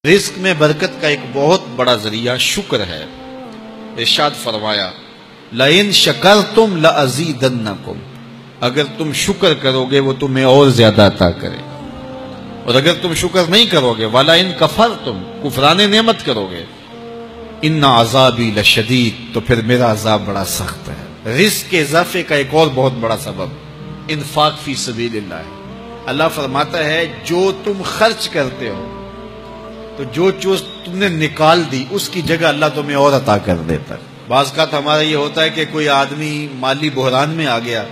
رزق میں برکت کا ایک بہت بڑا ذریعہ شکر ہے۔ ارشاد فرمایا لَإِن شَكَرْتُمْ لَأَزِيدَنَّكُمْ، اگر تم شکر کرو گے وہ تمہیں اور زیادہ عطا کرے، اور اگر تم شکر نہیں کرو گے وَلَئِن كَفَرْتُمْ، کفران نعمت کرو گے، إِنَّ عَذَابِي لَشَدِيدٌ، تو پھر میرا عذاب بڑا سخت ہے۔ رزق کے اضافے کا ایک اور بہت بڑا سبب انفاق فی سبیل اللہ ہے۔ اللہ فرماتا ہے جو تم خرچ کرتے ہو تو جو چیز تم نے نکال دی اس کی جگہ اللہ تمہیں اور عطا کر دیتا ہے۔ بعض کا ہمارا یہ ہوتا ہے کہ کوئی آدمی مالی بحران میں آ گیا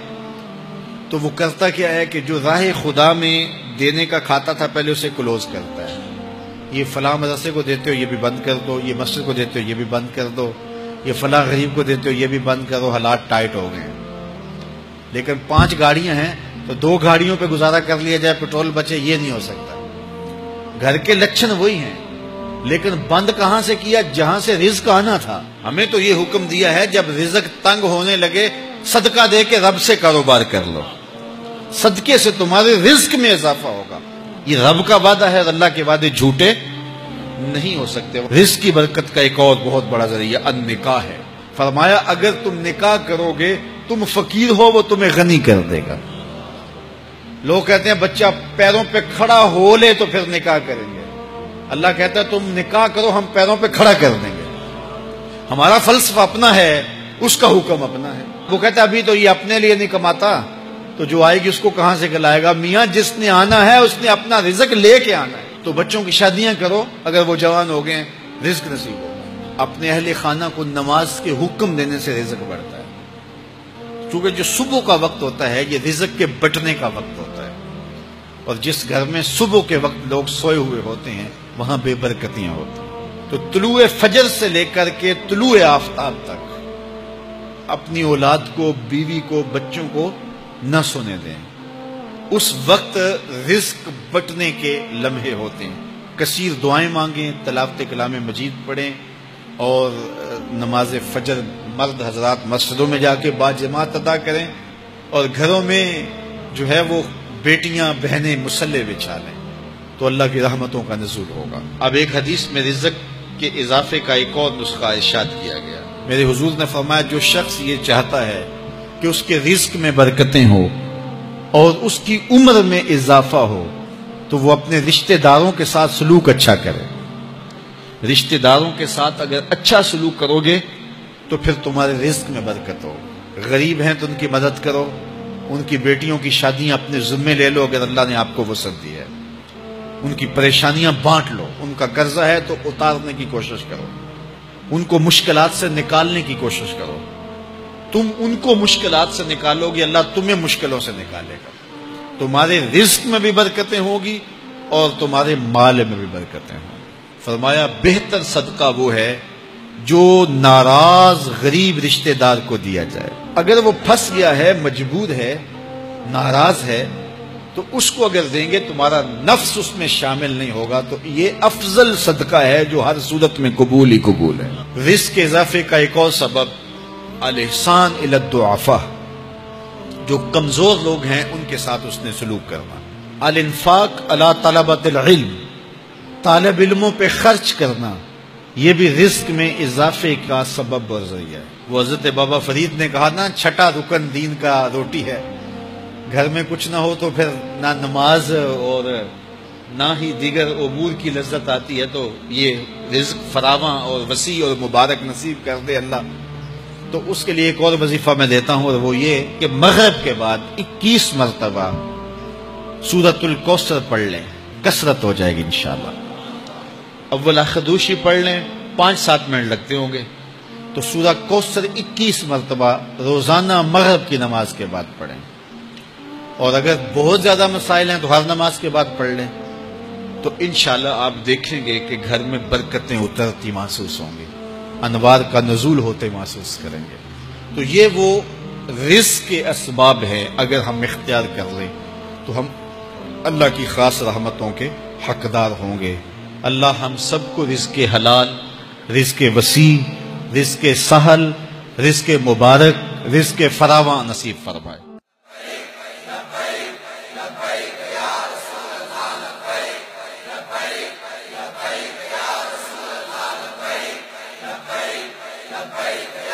تو وہ کرتا کیا ہے کہ جو راہ خدا میں دینے کا کھاتا تھا پہلے اسے کلوز کرتا ہے، یہ فلاں مدرسے کو دیتے ہو یہ بھی بند کر دو، یہ مسجد کو دیتے ہو یہ بھی بند کر دو، یہ فلاں غریب کو دیتے ہو یہ بھی بند کرو، حالات ٹائٹ ہو گئے۔ لیکن 5 گاڑیاں ہیں تو 2 گاڑیوں پہ گزارا کر لیا جائے، پیٹرول بچے، یہ نہیں ہو سکتا۔ گھر کے لچھن وہی ہیں، لیکن بند کہاں سے کیا؟ جہاں سے رزق آنا تھا۔ ہمیں تو یہ حکم دیا ہے جب رزق تنگ ہونے لگے صدقہ دے کے رب سے کاروبار کر لو، صدقے سے تمہارے رزق میں اضافہ ہوگا۔ یہ رب کا وعدہ ہے، اللہ کے وعدے جھوٹے نہیں ہو سکتے۔ رزق کی برکت کا ایک اور بہت بڑا ذریعہ النکاح ہے۔ فرمایا اگر تم نکاح کرو گے، تم فقیر ہو وہ تمہیں غنی کر دے گا۔ لوگ کہتے ہیں بچہ پیروں پہ کھڑا ہو لے تو پھر نکاح کریں گے، اللہ کہتا ہے تم نکاح کرو ہم پیروں پہ کھڑا کر دیں گے۔ ہمارا فلسفہ اپنا ہے، اس کا حکم اپنا ہے۔ وہ کہتا ہے ابھی تو یہ اپنے لیے نہیں کماتا تو جو آئے گی اس کو کہاں سے کھلائے گا؟ میاں جس نے آنا ہے اس نے اپنا رزق لے کے آنا ہے۔ تو بچوں کی شادیاں کرو، اگر وہ جوان ہو گئے رزق نصیب ہوگا۔ اپنے اہل خانہ کو نماز کے حکم دینے سے رزق بڑھتا ہے، کیونکہ جو صبح کا وقت ہوتا ہے یہ رزق کے بٹنے کا وقت ہوتا ہے، اور جس گھر میں صبح کے وقت لوگ سوئے ہوئے ہوتے ہیں وہاں بے برکتیاں ہوتی ہیں۔ تو طلوع فجر سے لے کر کے طلوع آفتاب تک اپنی اولاد کو، بیوی کو، بچوں کو نہ سونے دیں۔ اس وقت رزق بٹنے کے لمحے ہوتے ہیں۔ کثیر دعائیں مانگیں، تلاوت کلام مجید پڑھیں، اور نماز فجر مرد حضرات مسجدوں میں جا کے باجماعت ادا کریں، اور گھروں میں جو ہے وہ بیٹیاں بہنیں مصلے بچھا لیں تو اللہ کی رحمتوں کا نزول ہوگا۔ اب ایک حدیث میں رزق کے اضافے کا ایک اور نسخہ ارشاد کیا گیا۔ میرے حضور نے فرمایا جو شخص یہ چاہتا ہے کہ اس کے رزق میں برکتیں ہو اور اس کی عمر میں اضافہ ہو تو وہ اپنے رشتہ داروں کے ساتھ سلوک اچھا کرے۔ رشتہ داروں کے ساتھ اگر اچھا سلوک کرو گے تو پھر تمہارے رزق میں برکت ہو۔ غریب ہیں تو ان کی مدد کرو، ان کی بیٹیوں کی شادیاں اپنے ذمے لے لو اگر اللہ نے آپ کو وسعت دی ہے، ان کی پریشانیاں بانٹ لو، ان کا قرضہ ہے تو اتارنے کی کوشش کرو، ان کو مشکلات سے نکالنے کی کوشش کرو۔ تم ان کو مشکلات سے نکالو گے، اللہ تمہیں مشکلوں سے نکالے گا۔ تمہارے رزق میں بھی برکتیں ہوگی اور تمہارے مال میں بھی برکتیں ہوں۔ فرمایا بہتر صدقہ وہ ہے جو ناراض غریب رشتہ دار کو دیا جائے۔ اگر وہ پھنس گیا ہے، مجبور ہے، ناراض ہے، تو اس کو اگر دیں گے تمہارا نفس اس میں شامل نہیں ہوگا، تو یہ افضل صدقہ ہے جو ہر صورت میں قبول ہی قبول ہے۔ رزق کے اضافے کا ایک اور سبب الاحسان الی الضعفاء، جو کمزور لوگ ہیں ان کے ساتھ اس نے سلوک کرنا۔ الانفاق علی طلبۃ العلم، طالب علموں پہ خرچ کرنا، یہ بھی رزق میں اضافے کا سبب اور ذریعہ ہے۔ وہ حضرت بابا فرید نے کہا نا، چھٹا رکن دین کا روٹی ہے۔ گھر میں کچھ نہ ہو تو پھر نہ نماز اور نہ ہی دیگر امور کی لذت آتی ہے، تو یہ رزق فراواں اور وسیع اور مبارک نصیب کر دے اللہ۔ تو اس کے لیے ایک اور وظیفہ میں دیتا ہوں، اور وہ یہ کہ مغرب کے بعد 21 مرتبہ سورۃ الکوثر پڑھ لیں، کثرت ہو جائے گی انشاءاللہ۔ اول خدوشی پڑھ لیں، 5-7 منٹ لگتے ہوں گے، تو سورہ کوثر 21 مرتبہ روزانہ مغرب کی نماز کے بعد پڑھیں، اور اگر بہت زیادہ مسائل ہیں تو ہر نماز کے بعد پڑھ لیں، تو انشاءاللہ آپ دیکھیں گے کہ گھر میں برکتیں اترتی محسوس ہوں گی، انوار کا نزول ہوتے محسوس کریں گے۔ تو یہ وہ رزق کے اسباب ہیں، اگر ہم اختیار کر لیں تو ہم اللہ کی خاص رحمتوں کے حقدار ہوں گے۔ اللہ ہم سب کو رزق حلال، رزق وسیع، رزق سہل، رزق مبارک، رزق فراواں نصیب فرمائے۔ لبیک